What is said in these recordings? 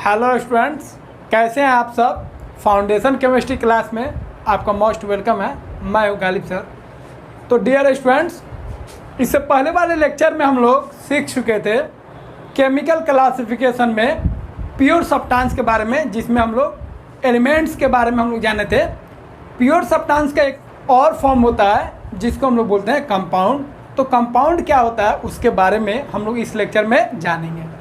Hello students, कैसे हैं आप सब। फाउंडेशन केमिस्ट्री क्लास में आपका मोस्ट वेलकम है। मैं हूं गालिब सर। तो डियर स्टूडेंट्स, इससे पहले वाले लेक्चर में हम लोग सीख चुके थे केमिकल क्लासिफिकेशन में प्योर सब्सटेंस के बारे में, जिसमें हम लोग एलिमेंट्स के बारे में हम लोग जाने थे। प्योर सब्सटेंस का एक और फॉर्म होता है जिसको हम लोग बोलते हैं कंपाउंड। तो कंपाउंड क्या होता है उसके बारे में हम लोग इस लेक्चर में जानेंगे।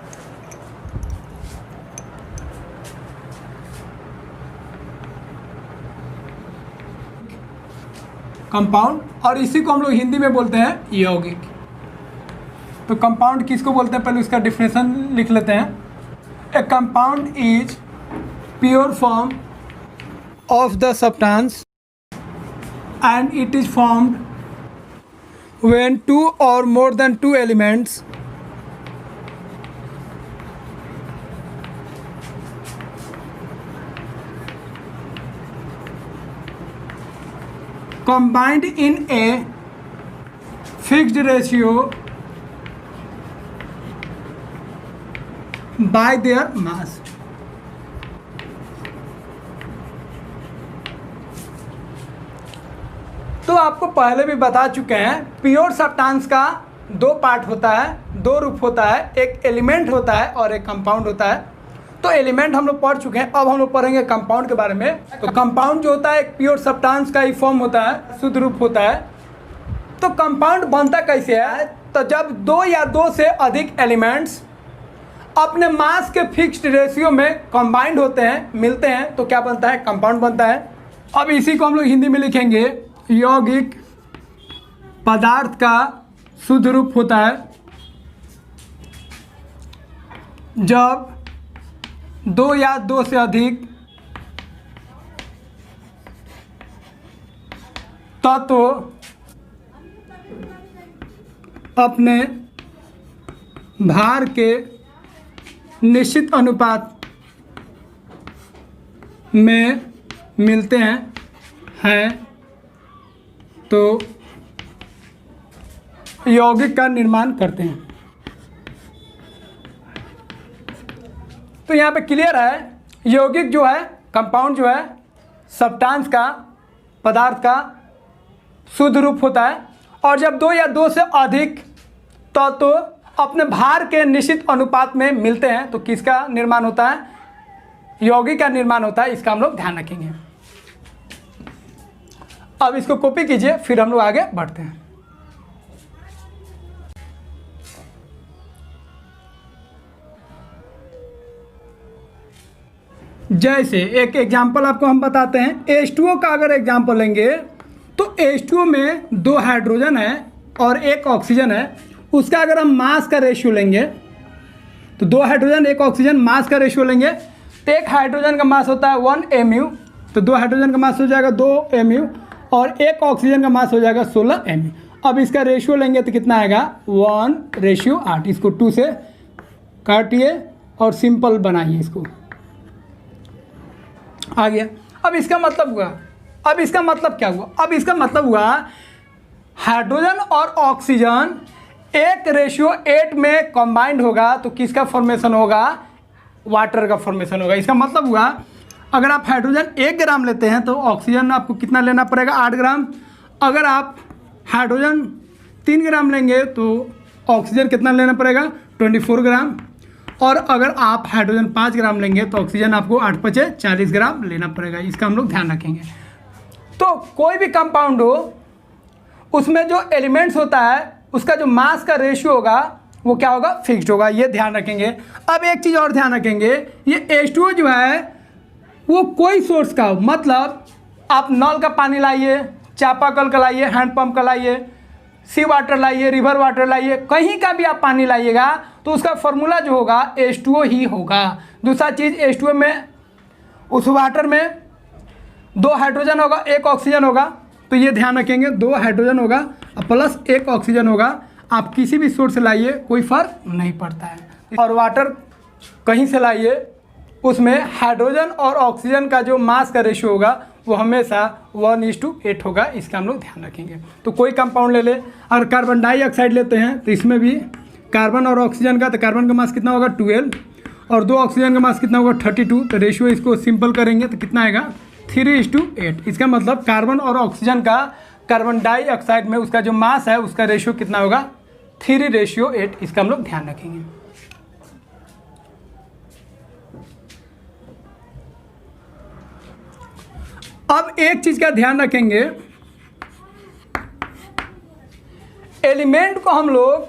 कंपाउंड, और इसी को हम लोग हिंदी में बोलते हैं यौगिक। तो कंपाउंड किसको बोलते हैं, पहले उसका डिफिनेशन लिख लेते हैं। A compound is pure form of the substance and it is formed when two और more than two elements combined in a fixed ratio by their mass। तो आपको पहले भी बता चुके हैं, प्योर सब्सटेंस का दो पार्ट होता है, दो रूप होता है। एक एलिमेंट होता है और एक कंपाउंड होता है। तो एलिमेंट हम लोग पढ़ चुके हैं, अब हम लोग पढ़ेंगे कंपाउंड के बारे में। तो कंपाउंड जो होता है एक प्योर सब्सटेंस का ही फॉर्म होता है, शुद्ध रूप होता है। तो कंपाउंड बनता कैसे है, तो जब दो या दो से अधिक एलिमेंट्स अपने मास के फिक्स्ड रेशियो में कंबाइंड होते हैं, मिलते हैं, तो क्या बनता है, कंपाउंड बनता है। अब इसी को हम लोग हिंदी में लिखेंगे, यौगिक पदार्थ का शुद्ध रूप होता है जब दो या दो से अधिक तत्व अपने भार के निश्चित अनुपात में मिलते हैं तो यौगिक का निर्माण करते हैं। तो यहाँ पे क्लियर है, यौगिक जो है, कंपाउंड जो है, सब्सटेंस का, पदार्थ का शुद्ध रूप होता है। और जब दो या दो से अधिक तत्व अपने भार के निश्चित अनुपात में मिलते हैं तो किसका निर्माण होता है, यौगिक का निर्माण होता है। इसका हम लोग ध्यान रखेंगे। अब इसको कॉपी कीजिए, फिर हम लोग आगे बढ़ते हैं। जैसे एक एग्जाम्पल आपको हम बताते हैं, H2O का अगर एग्जाम्पल लेंगे तो H2O में दो हाइड्रोजन है और एक ऑक्सीजन है। उसका अगर हम मास का रेशियो लेंगे तो दो हाइड्रोजन एक ऑक्सीजन, मास का रेशियो लेंगे तो एक हाइड्रोजन का मास होता है 1 mu, तो दो हाइड्रोजन का मास हो जाएगा 2 mu और एक ऑक्सीजन का मास हो जाएगा 16 mu। अब इसका रेशियो लेंगे तो कितना आएगा, 1:8। इसको 2 से काटिए और सिंपल बनाइए, इसको आ गया। अब इसका मतलब हुआ, अब इसका मतलब क्या हुआ, अब इसका मतलब हुआ हाइड्रोजन और ऑक्सीजन 1:8 में कंबाइंड होगा तो किसका फॉर्मेशन होगा, वाटर का फॉर्मेशन होगा। इसका मतलब हुआ अगर आप हाइड्रोजन 1 ग्राम लेते हैं तो ऑक्सीजन आपको कितना लेना पड़ेगा, 8 ग्राम। अगर आप हाइड्रोजन 3 ग्राम लेंगे तो ऑक्सीजन कितना लेना पड़ेगा, 24 ग्राम। और अगर आप हाइड्रोजन 5 ग्राम लेंगे तो ऑक्सीजन आपको 8×5 40 ग्राम लेना पड़ेगा। इसका हम लोग ध्यान रखेंगे। तो कोई भी कंपाउंड हो, उसमें जो एलिमेंट्स होता है उसका जो मास का रेशियो होगा वो क्या होगा, फिक्स्ड होगा। ये ध्यान रखेंगे। अब एक चीज़ और ध्यान रखेंगे, ये H2O जो है वो कोई सोर्स का हो, मतलब आप नल का पानी लाइए, चापाकल का लाइए, हैंडपम्प का लाइए, सी वाटर लाइए, रिवर वाटर लाइए, कहीं का भी आप पानी लाइएगा तो उसका फॉर्मूला जो होगा H2O ही होगा। दूसरा चीज़, H2O में, उस वाटर में 2 हाइड्रोजन होगा, 1 ऑक्सीजन होगा। तो ये ध्यान रखेंगे, 2 हाइड्रोजन होगा प्लस 1 ऑक्सीजन होगा। आप किसी भी सोर्स से लाइए कोई फ़र्क नहीं पड़ता है। और वाटर कहीं से लाइए, उसमें हाइड्रोजन और ऑक्सीजन का जो मास का रेशियो होगा वो हमेशा 1:8 होगा। इसका हम लोग ध्यान रखेंगे। तो कोई कंपाउंड ले ले, अगर कार्बन डाइऑक्साइड लेते हैं तो इसमें भी कार्बन और ऑक्सीजन का, तो कार्बन का मास कितना होगा 12 और 2 ऑक्सीजन का मास कितना होगा 32। तो रेशियो इसको सिंपल करेंगे तो कितना आएगा 3:8। इसका मतलब कार्बन और ऑक्सीजन का कार्बन डाइऑक्साइड में उसका जो मास है उसका रेशियो कितना होगा 3:8। इसका हम लोग ध्यान रखेंगे। अब एक चीज का ध्यान रखेंगे, एलिमेंट को हम लोग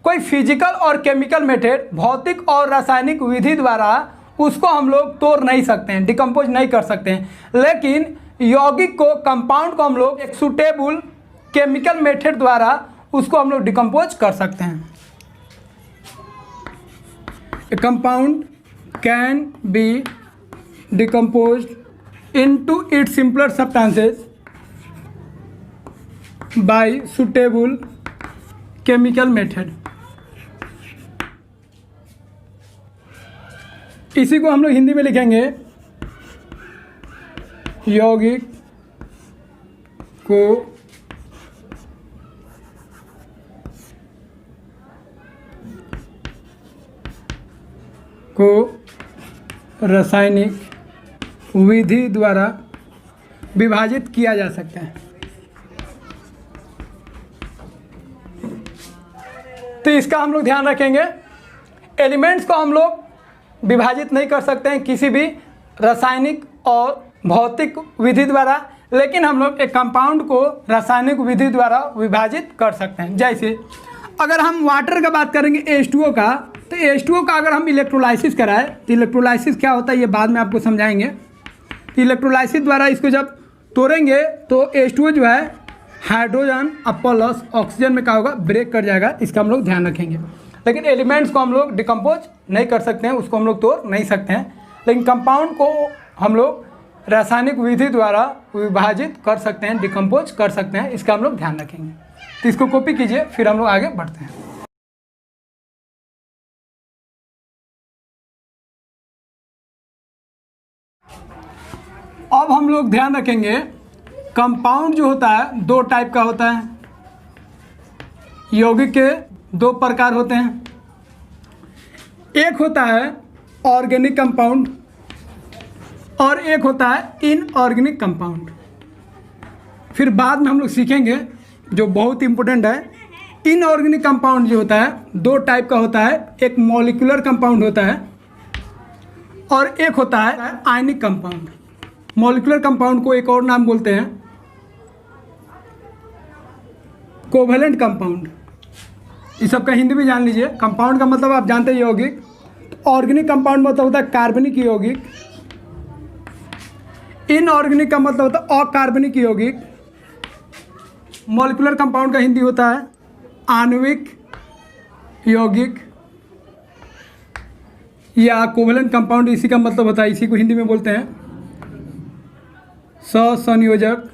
कोई फिजिकल और केमिकल मेथड, भौतिक और रासायनिक विधि द्वारा उसको हम लोग तोड़ नहीं सकते हैं, डिकम्पोज नहीं कर सकते हैं, लेकिन यौगिक को, कंपाउंड को हम लोग एक सुटेबल केमिकल मेथड द्वारा उसको हम लोग डिकम्पोज कर सकते हैं। A compound can be decomposed into its simpler substances by suitable chemical method। इसी को हम लोग हिंदी में लिखेंगे, यौगिक को रासायनिक विधि द्वारा विभाजित किया जा सकता है। तो इसका हम लोग ध्यान रखेंगे, एलिमेंट्स को हम लोग विभाजित नहीं कर सकते हैं किसी भी रासायनिक और भौतिक विधि द्वारा, लेकिन हम लोग एक कंपाउंड को रासायनिक विधि द्वारा विभाजित कर सकते हैं। जैसे अगर हम वाटर का बात करेंगे H2O का, तो H2O का अगर हम इलेक्ट्रोलाइसिस कराएं तो इलेक्ट्रोलाइसिस क्या होता है ये बाद में आपको समझाएंगे। इलेक्ट्रोलाइसिस द्वारा इसको जब तोड़ेंगे तो H2O जो है हाइड्रोजन अब प्लस ऑक्सीजन में क्या होगा ब्रेक कर जाएगा। इसका हम लोग ध्यान रखेंगे। लेकिन एलिमेंट्स को हम लोग डिकम्पोज नहीं कर सकते हैं, उसको हम लोग तोड़ नहीं सकते हैं, लेकिन कंपाउंड को हम लोग रासायनिक विधि द्वारा विभाजित कर सकते हैं, डिकम्पोज कर सकते हैं। इसका हम लोग ध्यान रखेंगे। तो इसको कॉपी कीजिए, फिर हम लोग आगे बढ़ते हैं। अब हम लोग ध्यान रखेंगे, कंपाउंड जो होता है 2 टाइप का होता है। यौगिक के 2 प्रकार होते हैं। एक होता है ऑर्गेनिक कंपाउंड और एक होता है इनऑर्गेनिक कंपाउंड। फिर बाद में हम लोग सीखेंगे जो बहुत इंपॉर्टेंट है, इनऑर्गेनिक कंपाउंड जो होता है 2 टाइप का होता है। एक मॉलिक्यूलर कंपाउंड होता है और एक होता है आयनिक कंपाउंड। मॉलिक्यूलर कंपाउंड को एक और नाम बोलते हैं कोवेलेंट कंपाउंड। इस सब का हिंदी भी जान लीजिए। कंपाउंड का मतलब आप जानते हैं यौगिक। ऑर्गेनिक कंपाउंड मतलब होता है कार्बनिक यौगिक। इनऑर्गेनिक का मतलब होता है अकार्बनिक यौगिक। मॉलिक्यूलर कंपाउंड का हिंदी होता है आणविक यौगिक या कोवेलेंट कंपाउंड। इसी का मतलब होता है, इसी को हिंदी में बोलते हैं सहसंयोजक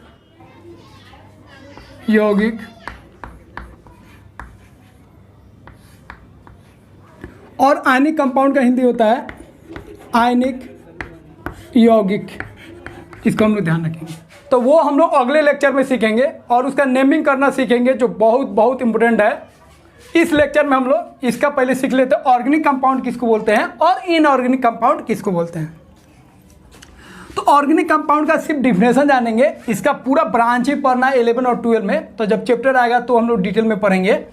यौगिक। और आयनिक कंपाउंड का हिंदी होता है आयनिक यौगिक। इसको हम लोग ध्यान रखेंगे। तो वो हम लोग अगले लेक्चर में सीखेंगे और उसका नेमिंग करना सीखेंगे, जो बहुत बहुत इंपॉर्टेंट है। इस लेक्चर में हम लोग इसका पहले सीख लेते हैं, ऑर्गेनिक कंपाउंड किसको बोलते हैं और इनऑर्गेनिक कंपाउंड किसको बोलते हैं। तो ऑर्गेनिक कंपाउंड का सिर्फ डिफिनेशन जानेंगे, इसका पूरा ब्रांच ही पढ़ना है 11 और 12 में। तो जब चैप्टर आएगा तो हम लोग डिटेल में पढ़ेंगे,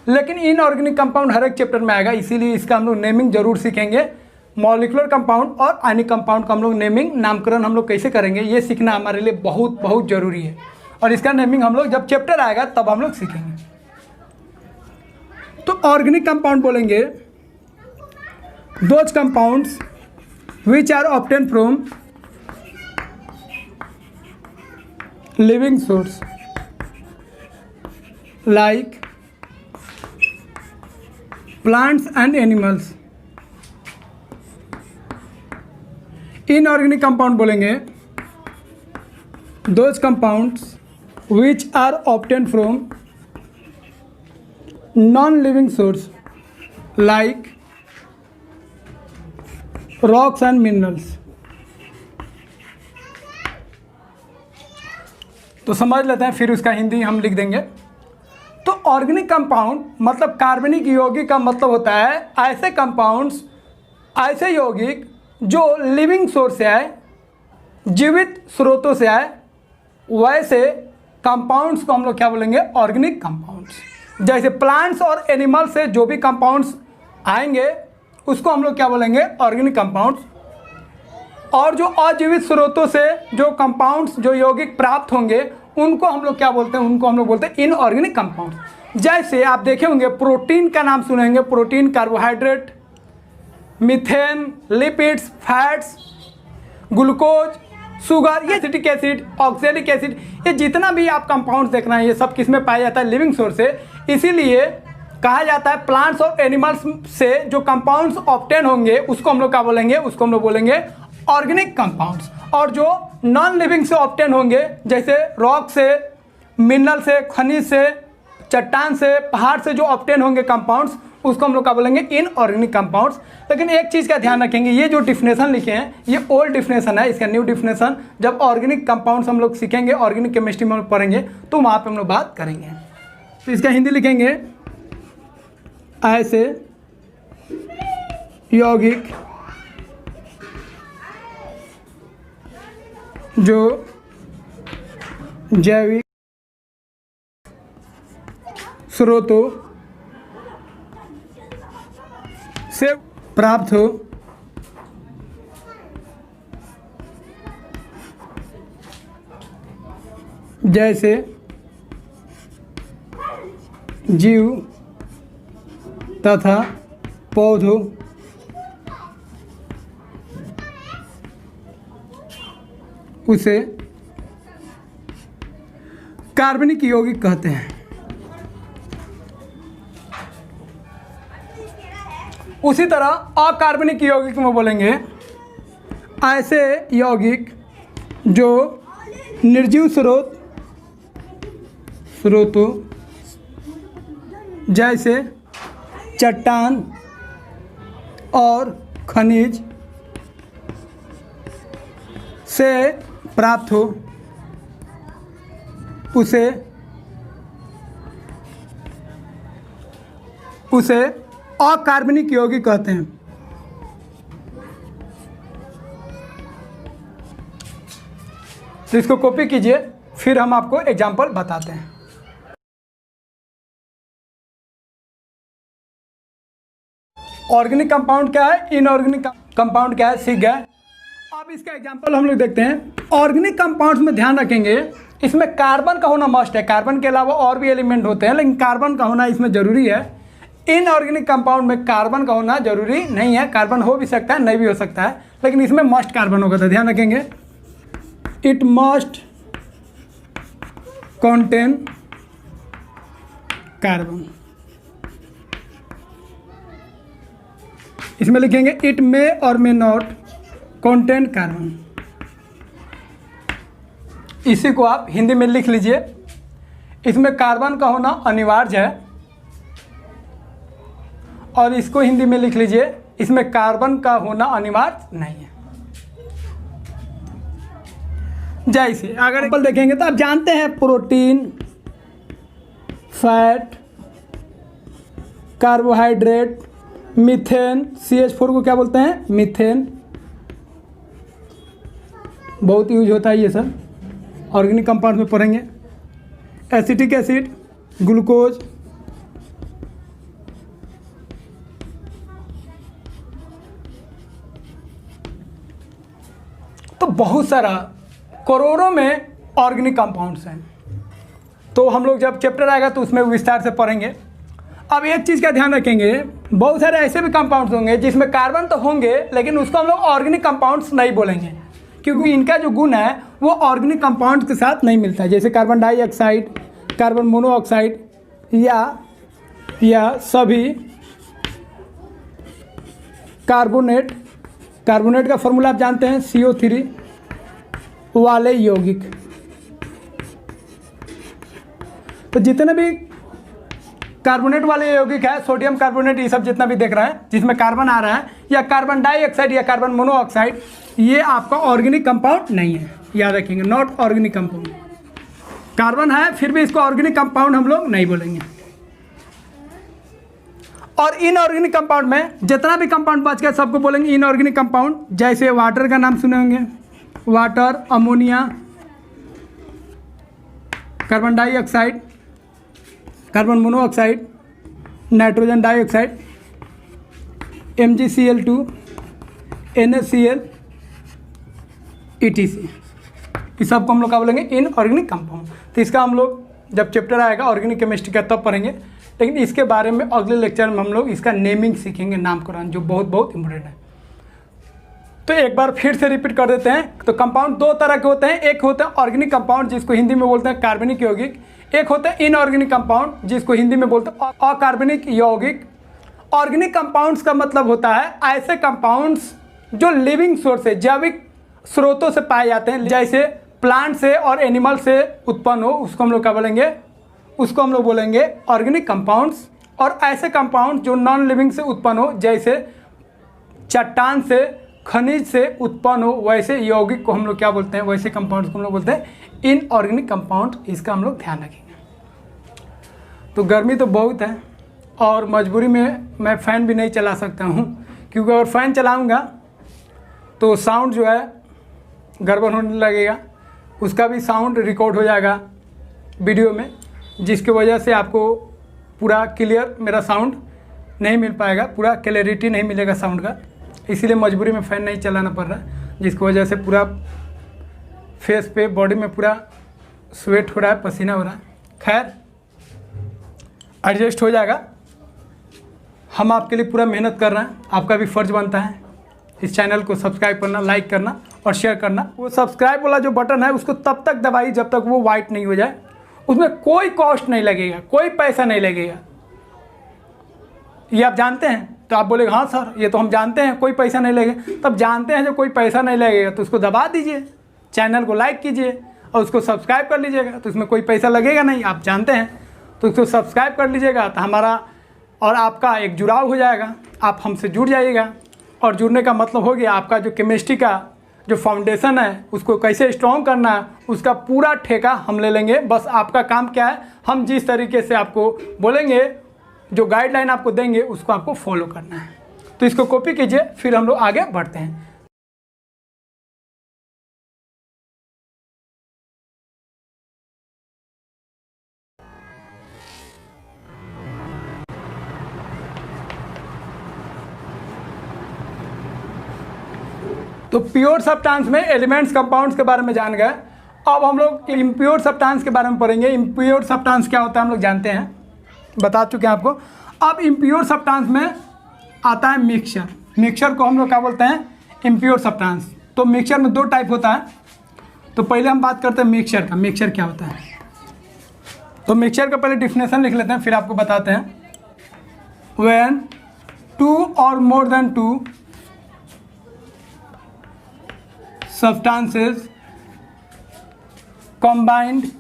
लेकिन इनऑर्गेनिक कंपाउंड हर एक चैप्टर में आएगा, इसीलिए इसका हम लोग नेमिंग जरूर सीखेंगे। मॉलिक्यूलर कंपाउंड और आयनिक कंपाउंड का हम लोग नेमिंग, नामकरण हम लोग कैसे करेंगे, ये सीखना हमारे लिए बहुत बहुत जरूरी है। और इसका नेमिंग हम लोग जब चैप्टर आएगा तब हम लोग सीखेंगे। तो ऑर्गेनिक कंपाउंड बोलेंगे those compounds which are obtain from living source like plants and animals। Inorganic compound बोलेंगे those compounds which are obtain from non living source like rocks and minerals. तो समझ लेते हैं, फिर उसका हिंदी हम लिख देंगे। तो ऑर्गेनिक कंपाउंड मतलब कार्बनिक यौगिक का मतलब होता है ऐसे कंपाउंड्स ऐसे यौगिक जो लिविंग सोर्स से आए, जीवित स्रोतों से आए, वैसे कंपाउंड्स को हम लोग क्या बोलेंगे? Organic compounds. जैसे प्लांट्स और एनिमल से जो भी कंपाउंड्स आएंगे उसको हम लोग क्या बोलेंगे? Organic compounds. और जो अजीवित स्रोतों से जो कंपाउंड्स, जो यौगिक प्राप्त होंगे उनको हम लोग क्या बोलते हैं? उनको हम लोग बोलते हैं इनऑर्गेनिक कंपाउंड्स। जैसे आप देखे होंगे, प्रोटीन का नाम सुनेंगे, protein, carbohydrate, methane, lipids, fats, glucose, sugar, ये एसिटिक एसिड, ऑक्सैलिक एसिड, ये जितना भी आप कंपाउंड्स देख रहे हैं ये सब किस में पाया जाता है? लिविंग सोर्स से। इसीलिए कहा जाता है प्लांट्स और एनिमल्स से जो कंपाउंड्स ऑब्टेन होंगे उसको हम लोग क्या बोलेंगे? उसको हम लोग बोलेंगे ऑर्गेनिक कंपाउंड्स। और जो नॉन लिविंग से ऑब्टेन होंगे, जैसे रॉक से, मिनरल से, खनिज से, चट्टान से, पहाड़ से जो ऑब्टेन होंगे कंपाउंड्स, उसको हम लोग क्या बोलेंगे? Inorganic compounds. लेकिन एक चीज़ का ध्यान रखेंगे, ये जो डिफिनेशन लिखे हैं ये ओल्ड डिफिनेशन है, इसका न्यू डिफिनेशन जब ऑर्गेनिक कंपाउंड्स हम लोग सीखेंगे, ऑर्गेनिक केमिस्ट्री में हम लोग पढ़ेंगे तो वहाँ पे हम लोग बात करेंगे। तो इसका हिंदी लिखेंगे, ऐसे यौगिक जो जैविक स्रोतों से प्राप्त हो, जैसे जीव तथा पौधों, उसे कार्बनिक यौगिक कहते हैं। उसी तरह अकार्बनिक यौगिक में बोलेंगे, ऐसे यौगिक जो निर्जीव स्रोतों जैसे चट्टान और खनिज से प्राप्त हो, उसे अकार्बनिक यौगिक कहते हैं। तो इसको कॉपी कीजिए, फिर हम आपको एग्जाम्पल बताते हैं। ऑर्गेनिक कंपाउंड क्या है, इनऑर्गेनिक कंपाउंड क्या है, सीख गए। अब इसका एग्जाम्पल हम लोग देखते हैं। ऑर्गेनिक कंपाउंड्स में ध्यान रखेंगे, इसमें कार्बन का होना मस्ट है। कार्बन के अलावा और भी एलिमेंट होते हैं लेकिन कार्बन का होना इसमें ज़रूरी है। इनऑर्गेनिक कंपाउंड में कार्बन का होना जरूरी नहीं है। कार्बन हो भी सकता है, नहीं भी हो सकता है, लेकिन इसमें मस्ट कार्बन होगा। तो ध्यान रखेंगे, इट मस्ट कंटेन कार्बन। इसमें लिखेंगे इट मे और मे नॉट कंटेन कार्बन। इसी को आप हिंदी में लिख लीजिए, इसमें कार्बन का होना अनिवार्य है। और इसको हिंदी में लिख लीजिए, इसमें कार्बन का होना अनिवार्य नहीं है। जैसे अगर एग्जाम्पल देखेंगे तो आप जानते हैं protein, fat, carbohydrate, methane, CH4 को क्या बोलते हैं? मीथेन। बहुत यूज होता है ये सब, ऑर्गेनिक कंपाउंड में पढ़ेंगे। एसिटिक एसिड, ग्लूकोज, तो बहुत सारा करोड़ों में ऑर्गेनिक कंपाउंड्स हैं। तो हम लोग जब चैप्टर आएगा तो उसमें विस्तार से पढ़ेंगे। अब एक चीज़ का ध्यान रखेंगे, बहुत सारे ऐसे भी कंपाउंड्स होंगे जिसमें कार्बन तो होंगे लेकिन उसको हम लोग ऑर्गेनिक कंपाउंड्स नहीं बोलेंगे, क्योंकि इनका जो गुण है वो ऑर्गेनिक कंपाउंड्स के साथ नहीं मिलता है। जैसे कार्बन डाइऑक्साइड, कार्बन मोनोऑक्साइड या सभी कार्बोनेट का फॉर्मूला आप जानते हैं, CO3 वाले यौगिक। तो जितने भी कार्बोनेट वाले यौगिक है, सोडियम कार्बोनेट, ये सब जितना भी देख रहा है जिसमें कार्बन आ रहा है, या कार्बन डाइऑक्साइड या कार्बन मोनोऑक्साइड, ये आपका ऑर्गेनिक कंपाउंड नहीं है। याद रखेंगे, नॉट ऑर्गेनिक कंपाउंड। कार्बन है फिर भी इसको ऑर्गेनिक कंपाउंड हम लोग नहीं बोलेंगे। और इनऑर्गेनिक कंपाउंड में जितना भी कंपाउंड बच गया सबको बोलेंगे इनऑर्गेनिक कंपाउंड। जैसे वाटर का नाम सुने होंगे, water, ammonia, carbon dioxide, carbon monoxide, nitrogen dioxide, MgCl2, NaCl, ETC, इस सबको हम लोग क्या बोलेंगे इनऑर्गेनिक कंपाउंड। तो इसका हम लोग जब चैप्टर आएगा ऑर्गेनिक केमिस्ट्री का तब पढ़ेंगे, लेकिन इसके बारे में अगले लेक्चर में हम लोग इसका नेमिंग सीखेंगे, नामकरण, जो बहुत बहुत इंपॉर्टेंट है। तो एक बार फिर से रिपीट कर देते हैं। तो कंपाउंड दो तरह के होते हैं, एक होता है ऑर्गेनिक कंपाउंड जिसको हिंदी में बोलते हैं कार्बनिक यौगिक, एक होता है इनऑर्गेनिक कंपाउंड जिसको हिंदी में बोलते हैं अकार्बनिक यौगिक। ऑर्गेनिक कंपाउंड्स का मतलब होता है ऐसे कंपाउंड्स जो लिविंग सोर्स से, जैविक स्रोतों से पाए जाते हैं, जैसे प्लांट से और एनिमल से उत्पन्न हो, उसको हम लोग क्या बोलेंगे, उसको हम लोग बोलेंगे ऑर्गेनिक कंपाउंड्स। और ऐसे कंपाउंड जो नॉन लिविंग से उत्पन्न हो, जैसे चट्टान से, खनिज से उत्पन्न हो, वैसे यौगिक को हम लोग क्या बोलते हैं, वैसे कंपाउंड्स को हम लोग बोलते हैं इनऑर्गेनिक कंपाउंड। इसका हम लोग ध्यान रखेंगे। तो गर्मी तो बहुत है और मजबूरी में मैं फ़ैन भी नहीं चला सकता हूँ, क्योंकि अगर फ़ैन चलाऊँगा तो साउंड जो है गड़बड़ होने लगेगा, उसका भी साउंड रिकॉर्ड हो जाएगा वीडियो में, जिसकी वजह से आपको पूरा क्लियर मेरा साउंड नहीं मिल पाएगा, पूरा क्लैरिटी नहीं मिलेगा साउंड का। इसीलिए मजबूरी में फ़ैन नहीं चलाना पड़ रहा, जिसकी वजह से पूरा फेस पे, बॉडी में पूरा स्वेट हो रहा है, पसीना हो रहा है। खैर एडजस्ट हो जाएगा। हम आपके लिए पूरा मेहनत कर रहे हैं, आपका भी फ़र्ज़ बनता है इस चैनल को सब्सक्राइब करना, लाइक करना और शेयर करना। वो सब्सक्राइब वाला जो बटन है उसको तब तक दबाइए जब तक वो वाइट नहीं हो जाए। उसमें कोई कॉस्ट नहीं लगेगा, कोई पैसा नहीं लगेगा। ये आप जानते हैं? तो आप बोलेंगे हाँ सर ये तो हम जानते हैं, कोई पैसा नहीं लगेगा। तब जानते हैं जब कोई पैसा नहीं लगेगा तो उसको दबा दीजिए, चैनल को लाइक कीजिए और उसको सब्सक्राइब कर लीजिएगा, तो उसमें कोई पैसा लगेगा नहीं, आप जानते हैं। तो उसको सब्सक्राइब कर लीजिएगा तो हमारा और आपका एक जुड़ाव हो जाएगा, आप हमसे जुड़ जाइएगा। और जुड़ने का मतलब हो गया आपका जो केमिस्ट्री का जो फाउंडेशन है उसको कैसे स्ट्रॉन्ग करना है, उसका पूरा ठेका हम ले लेंगे। बस आपका काम क्या है, हम जिस तरीके से आपको बोलेंगे, जो गाइडलाइन आपको देंगे उसको आपको फॉलो करना है। तो इसको कॉपी कीजिए, फिर हम लोग आगे बढ़ते हैं। तो प्योर सब्सटेंस में एलिमेंट्स कंपाउंड्स के बारे में जान गए। अब हम लोग इम्प्योर सब्सटेंस के बारे में पढ़ेंगे। इम्प्योर सब्सटेंस क्या होता है हम लोग जानते हैं, बता चुके हैं आपको। अब इम्प्योर सब्सटेंस में आता है मिक्सचर। मिक्सचर को हम लोग क्या बोलते हैं, इम्प्योर सब्सटेंस। तो मिक्सचर में दो टाइप होता है। तो पहले हम बात करते हैं मिक्सचर का। मिक्सचर क्या होता है, तो मिक्सचर का पहले डिफिनेशन लिख लेते हैं, फिर आपको बताते हैं। When 2 or more than 2 substances combined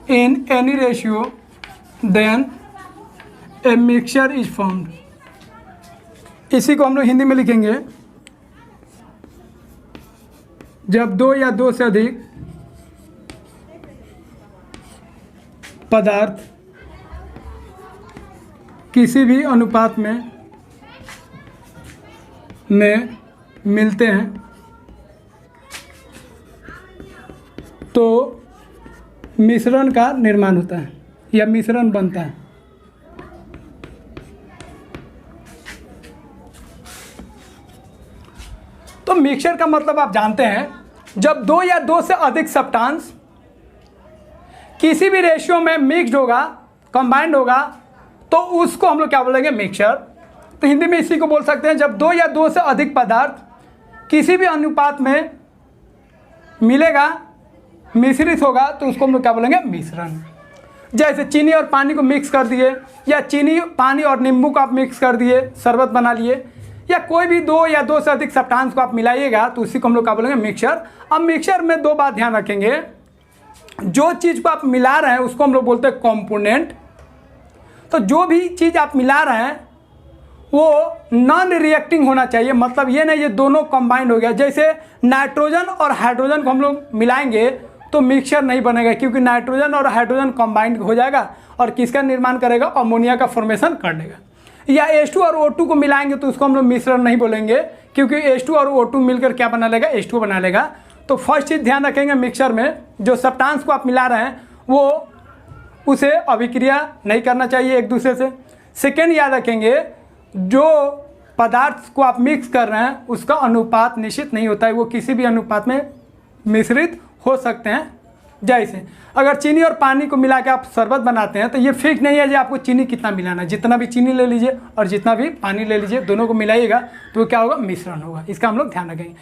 in any ratio, then a mixture is formed। इसी को हम लोग हिंदी में लिखेंगे, जब दो या दो से अधिक पदार्थ किसी भी अनुपात में मिलते हैं तो मिश्रण का निर्माण होता है या मिश्रण बनता है। तो मिक्सचर का मतलब आप जानते हैं, जब दो या दो से अधिक सब्सटेंस किसी भी रेशियो में मिक्स्ड होगा, कंबाइंड होगा, तो उसको हम लोग क्या बोलेंगे, मिक्सचर। तो हिंदी में इसी को बोल सकते हैं, जब दो या दो से अधिक पदार्थ किसी भी अनुपात में मिलेगा, मिश्रित होगा, तो उसको हम लोग क्या बोलेंगे, मिश्रण। जैसे चीनी और पानी को मिक्स कर दिए, या चीनी, पानी और नींबू को आप मिक्स कर दिए, शरबत बना लिए, या कोई भी दो या दो से अधिक सब्सटेंस को आप मिलाइएगा तो उसी को हम लोग क्या बोलेंगे, मिक्सचर। अब मिक्सचर में दो बात ध्यान रखेंगे, जो चीज़ को आप मिला रहे हैं उसको हम लोग बोलते हैं कंपोनेंट। तो जो भी चीज़ आप मिला रहे हैं वो नॉन रिएक्टिंग होना चाहिए, मतलब ये नहीं ये दोनों कंबाइंड हो गया। जैसे नाइट्रोजन और हाइड्रोजन को हम लोग मिलाएंगे तो मिक्सचर नहीं बनेगा, क्योंकि नाइट्रोजन और हाइड्रोजन कंबाइंड हो जाएगा और किसका निर्माण करेगा, अमोनिया का फॉर्मेशन कर देगा। या H2 और O2 को मिलाएंगे तो उसको हम लोग मिश्रण नहीं बोलेंगे, क्योंकि H2 और O2 मिलकर क्या बना लेगा, H2 बना लेगा। तो फर्स्ट चीज़ ध्यान रखेंगे, मिक्सचर में जो सब्सटेंस को आप मिला रहे हैं वो उसे अभिक्रिया नहीं करना चाहिए एक दूसरे से। सेकेंड याद रखेंगे, जो पदार्थ को आप मिक्स कर रहे हैं उसका अनुपात निश्चित नहीं होता है, वो किसी भी अनुपात में मिश्रित हो सकते हैं। जैसे अगर चीनी और पानी को मिला के आप शरबत बनाते हैं तो ये फिक्स नहीं है कि आपको चीनी कितना मिलाना है, जितना भी चीनी ले लीजिए और जितना भी पानी ले लीजिए, दोनों को मिलाइएगा तो वो क्या होगा, मिश्रण होगा। इसका हम लोग ध्यान रखेंगे।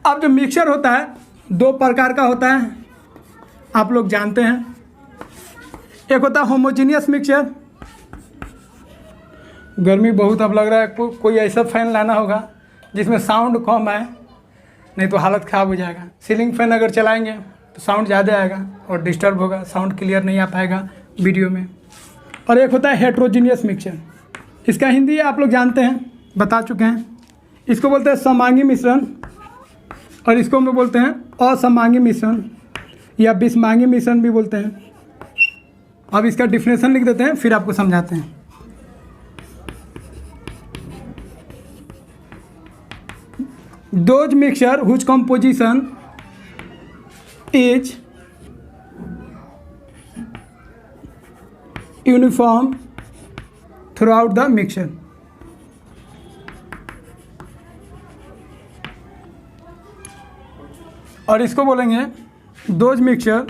अब जो मिक्सचर होता है दो प्रकार का होता है, आप लोग जानते हैं। एक होता है होमोजीनियस मिक्सचर, गर्मी बहुत अब लग रहा है, कोई ऐसा फैन लाना होगा जिसमें साउंड कम आए, नहीं तो हालत ख़राब हो जाएगा। सीलिंग फैन अगर चलाएंगे तो साउंड ज़्यादा आएगा और डिस्टर्ब होगा, साउंड क्लियर नहीं आ पाएगा वीडियो में। और एक होता है हेट्रोजीनियस मिक्सचर, इसका हिंदी आप लोग जानते हैं, बता चुके हैं। इसको बोलते हैं समांगी मिश्रण और इसको हम लोग बोलते हैं असमांगी मिश्रण या विषमांगी मिश्रण भी बोलते हैं। अब इसका डिफिनेशन लिख देते हैं, फिर आपको समझाते हैं। Those mixture whose composition is uniform throughout the mixture. और इसको बोलेंगे those mixture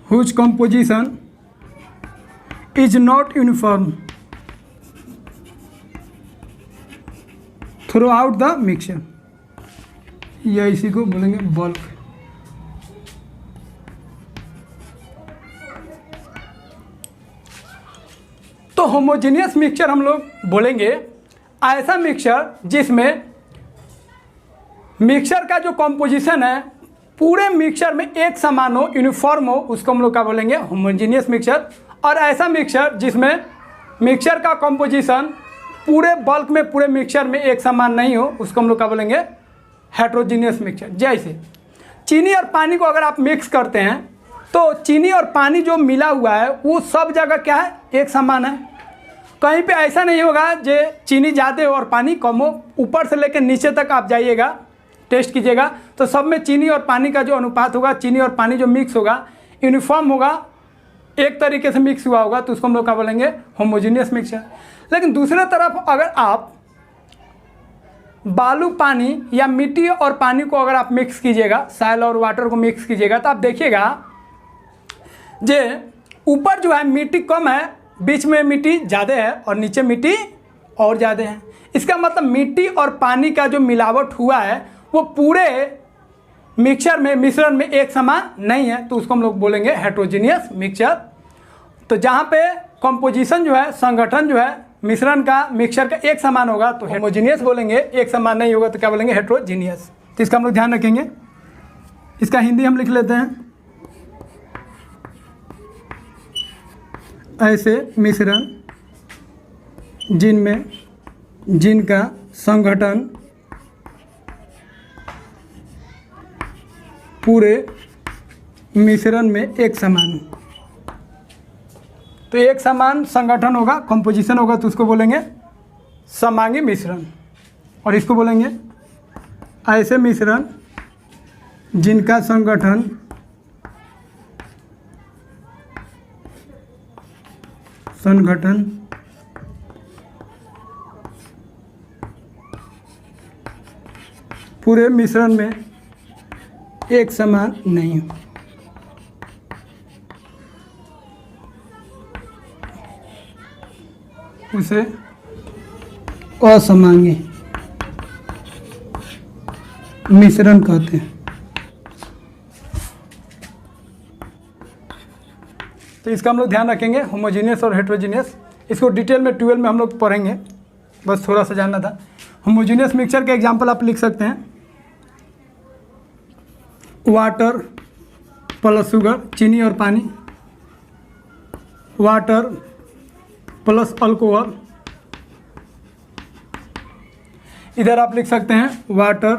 whose composition is not uniform through out the mixture, या इसी को बोलेंगे बल्क। तो होमोजेनियस मिक्सचर हम लोग बोलेंगे ऐसा मिक्सचर जिसमें मिक्सचर का जो कॉम्पोजिशन है पूरे मिक्सचर में एक समान हो, यूनिफॉर्म हो, उसको हम लोग क्या बोलेंगे, होमोजेनियस मिक्सचर। और ऐसा मिक्सचर जिसमें मिक्सचर का कॉम्पोजिशन पूरे बल्क में, पूरे मिक्सचर में एक समान नहीं हो, उसको हम लोग क्या बोलेंगे, हेट्रोजीनियस मिक्सचर। जैसे चीनी और पानी को अगर आप मिक्स करते हैं तो चीनी और पानी जो मिला हुआ है वो सब जगह क्या है, एक समान है। कहीं पे ऐसा नहीं होगा जो चीनी ज़्यादा हो और पानी कम हो। ऊपर से लेकर नीचे तक आप जाइएगा, टेस्ट कीजिएगा तो सब में चीनी और पानी का जो अनुपात होगा, चीनी और पानी जो मिक्स होगा यूनिफॉर्म होगा, एक तरीके से मिक्स हुआ होगा, तो उसको हम लोग क्या बोलेंगे, होमोजीनियस मिक्सचर। लेकिन दूसरे तरफ अगर आप बालू पानी या मिट्टी और पानी को अगर आप मिक्स कीजिएगा, सॉइल और वाटर को मिक्स कीजिएगा, तो आप देखिएगा जे ऊपर जो है मिट्टी कम है, बीच में मिट्टी ज़्यादा है और नीचे मिट्टी और ज़्यादा है। इसका मतलब मिट्टी और पानी का जो मिलावट हुआ है वो पूरे मिक्सचर में, मिश्रण में एक समान नहीं है, तो उसको हम लोग बोलेंगे हेट्रोजीनियस मिक्सचर। तो जहाँ पे कंपोजिशन जो है, संगठन जो है मिश्रण का, मिक्सचर का एक समान होगा तो होमोजीनियस बोलेंगे, एक समान नहीं होगा तो क्या बोलेंगे, हेट्रोजीनियस। तो इसका हम लोग ध्यान रखेंगे। इसका हिंदी हम लिख लेते हैं, ऐसे मिश्रण जिनमें, जिनका संगठन पूरे मिश्रण में एक समान हो। तो एक समान संगठन होगा, कंपोजिशन होगा, तो उसको बोलेंगे समांगी मिश्रण। और इसको बोलेंगे ऐसे मिश्रण जिनका संगठन पूरे मिश्रण में एक समान नहीं हो। उसे असमांगी मिश्रण कहते हैं। तो इसका हम लोग ध्यान रखेंगे, होमोजीनियस और हेट्रोजीनियस। इसको डिटेल में 12 में हम लोग पढ़ेंगे, बस थोड़ा सा जानना था। होमोजीनियस मिक्सचर के एग्जांपल आप लिख सकते हैं, वाटर प्लस शुगर, चीनी और पानी, वाटर प्लस अल्कोहल। इधर आप लिख सकते हैं water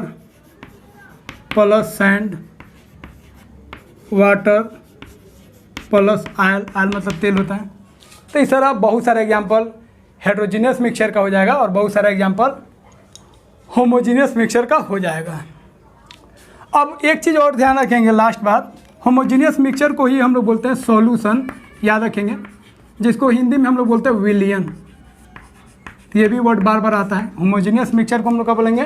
plus sand, water plus oil, oil मतलब तेल होता है। तो इस तरह बहुत सारे एग्जाम्पल हेट्रोजीनियस मिक्सचर का हो जाएगा और बहुत सारा एग्जाम्पल होमोजीनियस मिक्सचर का हो जाएगा। अब एक चीज़ और ध्यान रखेंगे, लास्ट बात, होमोजीनियस मिक्सचर को ही हम लोग बोलते हैं सॉल्यूशन, याद रखेंगे, जिसको हिंदी में हम लोग बोलते हैं विलियन। तो ये भी वर्ड बार बार आता है। होमोजीनियस मिक्सचर को हम लोग क्या बोलेंगे,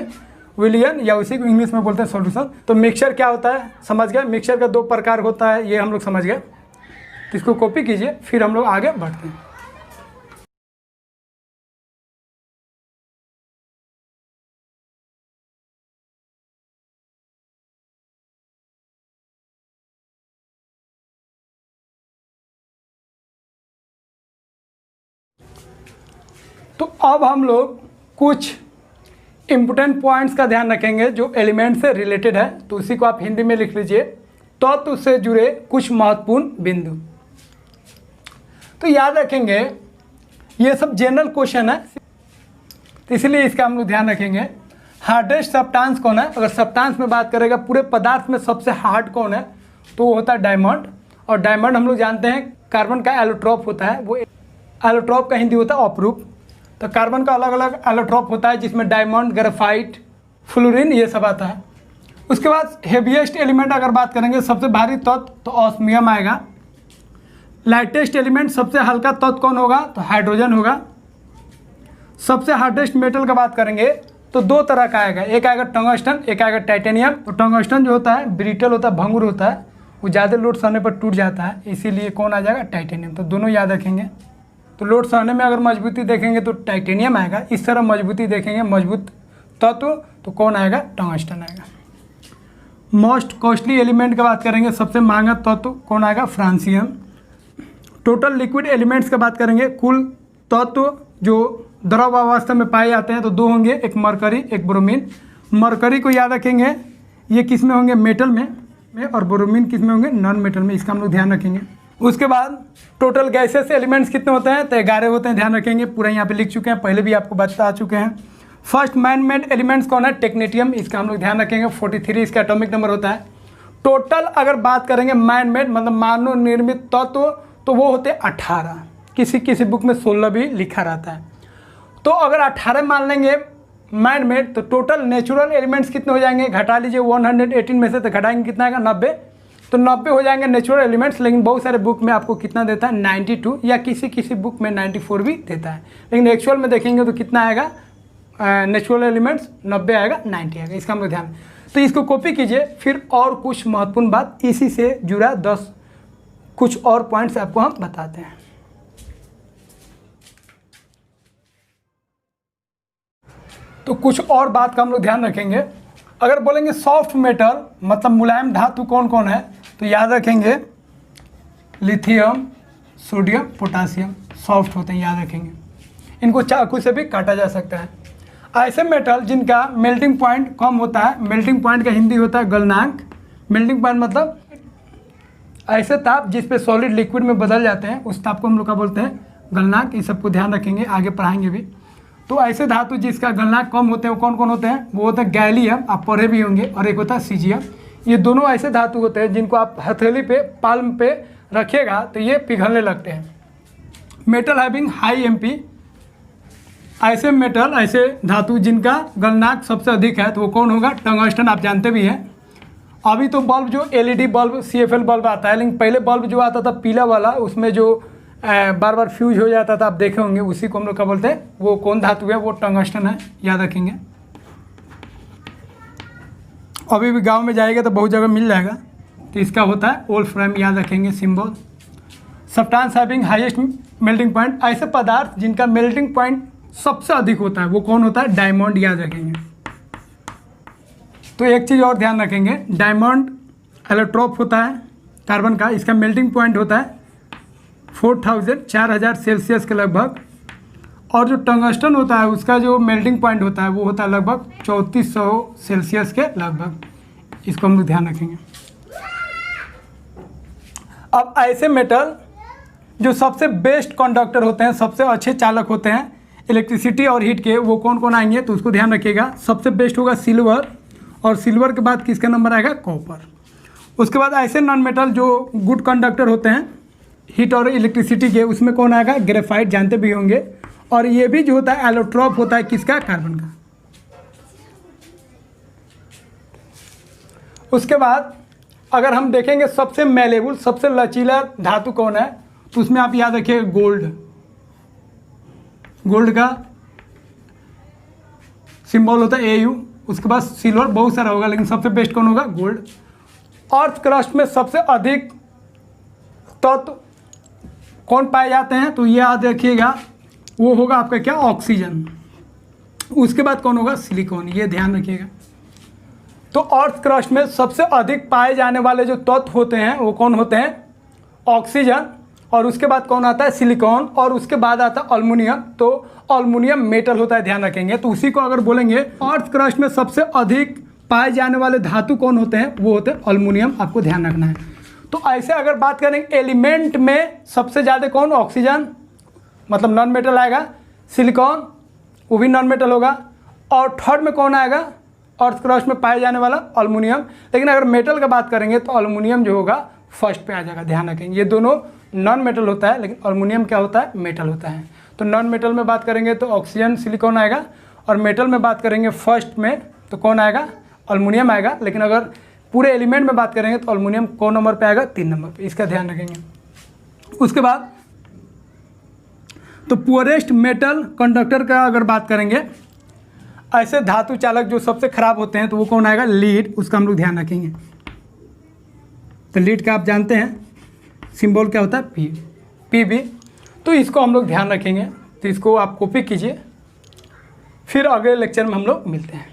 विलियन, या उसी को इंग्लिश में बोलते हैं सॉल्यूशन। तो मिक्सचर क्या होता है समझ गए, मिक्सचर का 2 प्रकार होता है, ये हम लोग समझ गए। तो इसको कॉपी कीजिए, फिर हम लोग आगे बढ़ते हैं। तो अब हम लोग कुछ इम्पोर्टेंट पॉइंट्स का ध्यान रखेंगे जो एलिमेंट से रिलेटेड है। तो उसी को आप हिंदी में लिख लीजिए, तत्व से जुड़े कुछ महत्वपूर्ण बिंदु। तो याद रखेंगे ये सब जनरल क्वेश्चन है, तो इसलिए इसका हम लोग ध्यान रखेंगे। हार्डेस्ट सब्सटेंस कौन है, अगर सब्सटेंस में बात करेगा पूरे पदार्थ में सबसे हार्ड कौन है, तो वो होता है डायमंड। और डायमंड हम लोग जानते हैं कार्बन का एलोट्रोप होता है, वो एलोट्रोप का हिंदी होता है अपरूप। तो कार्बन का अलग अलग एलोट्रोप होता है, जिसमें डायमंड, ग्रेफाइट, फ्लोरीन ये सब आता है। उसके बाद हेवीएस्ट एलिमेंट अगर बात करेंगे, सबसे भारी तत्व तो ऑस्मियम आएगा। लाइटेस्ट एलिमेंट सबसे हल्का तत्व कौन होगा, तो हाइड्रोजन होगा। सबसे हार्डेस्ट मेटल का बात करेंगे तो 2 तरह का आएगा, एक आएगा टंगस्टन, एक आएगा टाइटेनियम। तो टंगस्टन जो होता है ब्रिटल होता है, भंगुर होता है, वो ज़्यादा लोड सहने पर टूट जाता है, इसीलिए कौन आ जाएगा, टाइटेनियम। तो दोनों याद रखेंगे। तो लोड सहने में अगर मजबूती देखेंगे तो टाइटेनियम आएगा, इस तरह मजबूती देखेंगे मजबूत तत्व तो कौन आएगा, टंगस्टन आएगा। मोस्ट कॉस्टली एलिमेंट की बात करेंगे, सबसे महंगा तत्व कौन आएगा, फ्रांसियम। टोटल लिक्विड एलिमेंट्स की बात करेंगे, कुल तत्व जो द्रव अवस्था में पाए जाते हैं तो 2 होंगे, एक मरकरी, एक ब्रोमीन। मरकरी को याद रखेंगे, ये किस में होंगे, मेटल में, और ब्रोमीन किस में होंगे, नॉन मेटल में, इसका हम लोग ध्यान रखेंगे। उसके बाद टोटल गैसेस एलिमेंट्स कितने होते हैं, तो 11 होते हैं, ध्यान रखेंगे, पूरा यहाँ पे लिख चुके हैं, पहले भी आपको बता चुके हैं। फर्स्ट मैन मेड एलिमेंट्स कौन है, टेक्नेटियम, इसका हम लोग ध्यान रखेंगे, 43 इसका एटॉमिक नंबर होता है। टोटल अगर बात करेंगे मैन मेड मतलब मानव निर्मित तत्व तो वो होते हैं 18, किसी किसी बुक में 16 भी लिखा रहता है। तो अगर 18 मान लेंगे मैन मेड, तो टोटल नेचुरल एलिमेंट्स कितने हो जाएंगे, घटा लीजिए 118 में से, तो घटाएंगे कितना आएगा, 90। तो 90 हो जाएंगे नेचुरल एलिमेंट्स। लेकिन बहुत सारे बुक में आपको कितना देता है, 92, या किसी किसी बुक में 94 भी देता है। लेकिन एक्चुअल में देखेंगे तो कितना आएगा, नेचुरल एलिमेंट्स 90 आएगा, 90 आएगा, इसका हम लोग ध्यान। तो इसको कॉपी कीजिए, फिर और कुछ महत्वपूर्ण बात इसी से जुड़ा 10 कुछ और पॉइंट्स आपको हम बताते हैं। तो कुछ और बात का हम लोग ध्यान रखेंगे। अगर बोलेंगे सॉफ्ट मेटल मतलब मुलायम धातु कौन कौन है, तो याद रखेंगे लिथियम, सोडियम, पोटासियम सॉफ्ट होते हैं, याद रखेंगे। इनको चाकू से भी काटा जा सकता है। ऐसे मेटल जिनका मेल्टिंग पॉइंट कम होता है, मेल्टिंग पॉइंट का हिंदी होता है गलनांक। मेल्टिंग पॉइंट मतलब ऐसे ताप जिस पे सॉलिड लिक्विड में बदल जाते हैं, उस ताप को हम लोग का बोलते हैं गलनांक। इस सबको ध्यान रखेंगे, आगे पढ़ाएंगे भी। तो ऐसे धातु जिसका गलनांक कम होते हैं वो कौन कौन होते हैं, वो होता है गैलियम, आप पढ़े भी होंगे, और एक होता है सीजियम। ये दोनों ऐसे धातु होते हैं जिनको आप हथेली पे, पाल्म पे रखिएगा तो ये पिघलने लगते हैं। मेटल हैविंग हाई एमपी, ऐसे मेटल, ऐसे धातु जिनका गलनांक सबसे अधिक है तो वो कौन होगा, टंगस्टन, आप जानते भी हैं। अभी तो बल्ब जो एलईडी बल्ब, CFL बल्ब आता है, लेकिन पहले बल्ब जो आता था पीला वाला, उसमें जो बार बार फ्यूज हो जाता था, आप देखे होंगे, उसी को हम लोग क्या बोलते हैं, वो कौन धातु है, वो टंगस्टन है, याद रखेंगे। अभी भी गांव में जाएगा तो बहुत जगह मिल जाएगा। तो इसका होता है वोल्फ्राम, याद रखेंगे symbol. Substance having highest melting point, ऐसे पदार्थ जिनका मेल्टिंग पॉइंट सबसे अधिक होता है वो कौन होता है, डायमंड, याद रखेंगे। तो एक चीज़ और ध्यान रखेंगे, डायमंड एलोट्रोप होता है कार्बन का, इसका मेल्टिंग पॉइंट होता है 4000 सेल्सियस के लगभग। और जो टंगस्टन होता है उसका जो मेल्टिंग पॉइंट होता है वो होता है लगभग 3400 सेल्सियस के लगभग, इसको हम लोग ध्यान रखेंगे। अब ऐसे मेटल जो सबसे बेस्ट कंडक्टर होते हैं, सबसे अच्छे चालक होते हैं इलेक्ट्रिसिटी और हीट के, वो कौन कौन आएंगे, तो उसको ध्यान रखिएगा। सबसे बेस्ट होगा सिल्वर, और सिल्वर के बाद किसका नंबर आएगा, कॉपर। उसके बाद ऐसे नॉन मेटल जो गुड कंडक्टर होते हैं हीट और इलेक्ट्रिसिटी के, उसमें कौन आएगा, ग्रेफाइट, जानते भी होंगे। और ये भी जो होता है एलोट्रोप होता है किसका, कार्बन का। उसके बाद अगर हम देखेंगे सबसे मैलेबल, सबसे लचीला धातु कौन है, तो उसमें आप याद रखिए गोल्ड। गोल्ड का सिंबल होता है AU। उसके बाद सिल्वर बहुत सारा होगा, लेकिन सबसे बेस्ट कौन होगा, गोल्ड। अर्थ क्रस्ट में सबसे अधिक तत्व कौन पाए जाते हैं, तो ये याद रखिएगा, वो होगा आपका क्या, ऑक्सीजन। उसके बाद कौन होगा, सिलिकॉन, ये ध्यान रखिएगा। तो अर्थ क्रस्ट में सबसे अधिक पाए जाने वाले जो तत्व होते हैं वो कौन होते हैं, ऑक्सीजन, और उसके बाद कौन आता है, सिलिकॉन, और उसके बाद आता है अल्मुनियम। तो अल्मुनियम मेटल होता है, ध्यान रखेंगे। तो उसी को अगर बोलेंगे अर्थ क्रस्ट में सबसे अधिक पाए जाने वाले धातु कौन होते हैं, वो होते हैं अल्मुनियम, आपको ध्यान रखना है। तो ऐसे अगर बात करेंगे एलिमेंट में सबसे ज़्यादा कौन, ऑक्सीजन, मतलब नॉन मेटल आएगा, सिलिकॉन, वो भी नॉन मेटल होगा, और थर्ड में कौन आएगा, अर्थ क्रस्ट में पाए जाने वाला अल्मुनियम। लेकिन अगर मेटल का बात करेंगे तो अल्मुनियम जो होगा फर्स्ट पे आ जाएगा, ध्यान रखेंगे। ये दोनों नॉन मेटल होता है, लेकिन अल्मुनियम क्या होता है, मेटल होता है। तो नॉन मेटल में बात करेंगे तो ऑक्सीजन, सिलिकॉन आएगा, और मेटल में बात करेंगे फर्स्ट में तो कौन आएगा, अल्मुनियम आएगा। लेकिन अगर पूरे एलिमेंट में बात करेंगे तो अल्मुनियम कौन नंबर पे आएगा, 3 नंबर पे, इसका ध्यान रखेंगे। उसके बाद तो पुअरेस्ट मेटल कंडक्टर का अगर बात करेंगे, ऐसे धातु चालक जो सबसे खराब होते हैं तो वो कौन आएगा, लीड, उसका हम लोग ध्यान रखेंगे। तो लीड का आप जानते हैं सिंबल क्या होता है, Pb। तो इसको हम लोग ध्यान रखेंगे, तो इसको आप कॉपी कीजिए, फिर अगले लेक्चर में हम लोग मिलते हैं।